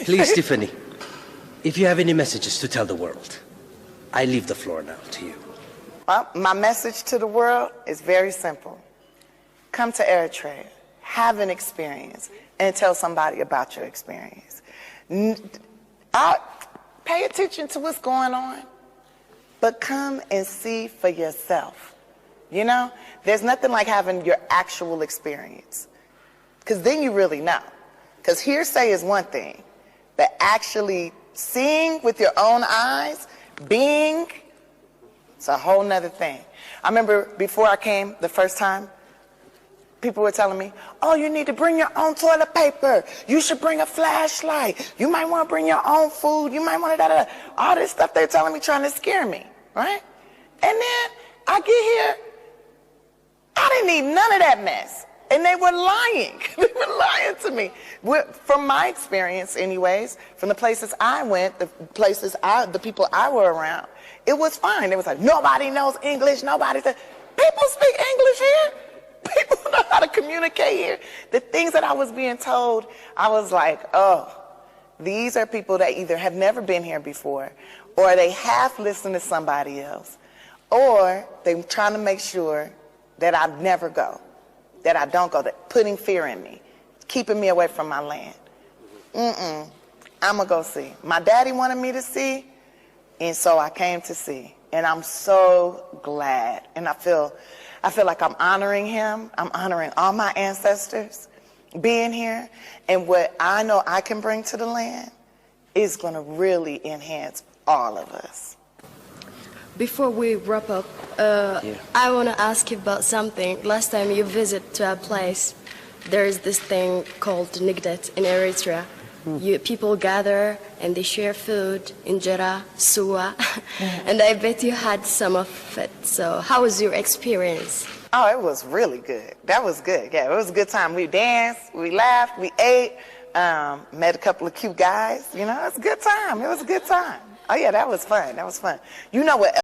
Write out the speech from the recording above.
Please, Tiffany, if you have any messages to tell the world, I leave the floor now to you. Well, my message to the world is very simple. Come to Eritrea, have an experience, and tell somebody about your experience. Pay attention to what's going on, but come and see for yourself. You know, there's nothing like having your actual experience, because then you really know. Because hearsay is one thing, but actually seeing with your own eyes, being, it's a whole nother thing. I remember before I came the first time, people were telling me, oh, you need to bring your own toilet paper. You should bring a flashlight. You might want to bring your own food. You might want to all this stuff they're telling me, trying to scare me, right? And then I get here, I didn't need none of that mess. And they were lying. They were lying to me. From my experience anyways, from the places I went, the people I were around, it was fine. It was like, nobody knows English, nobody said, people speak English here. People know how to communicate here. The things that I was being told, I was like, oh, these are people that either have never been here before, or they half listen to somebody else, or they're trying to make sure that I never go, that I don't go, that putting fear in me, keeping me away from my land. I'm going to go see. My daddy wanted me to see, and so I came to see. And I'm so glad. And I feel like I'm honoring him. I'm honoring all my ancestors being here. And what I know I can bring to the land is going to really enhance all of us. Before we wrap up, I want to ask you about something. Last time you visited to a place, there is this thing called Nigdet in Eritrea. People gather and they share food, injera, suwa, and I bet you had some of it. So how was your experience? Oh, it was really good. That was good. Yeah, it was a good time. We danced, we laughed, we ate, met a couple of cute guys. You know, it was a good time. It was a good time. Oh, yeah, that was fun. That was fun. You know what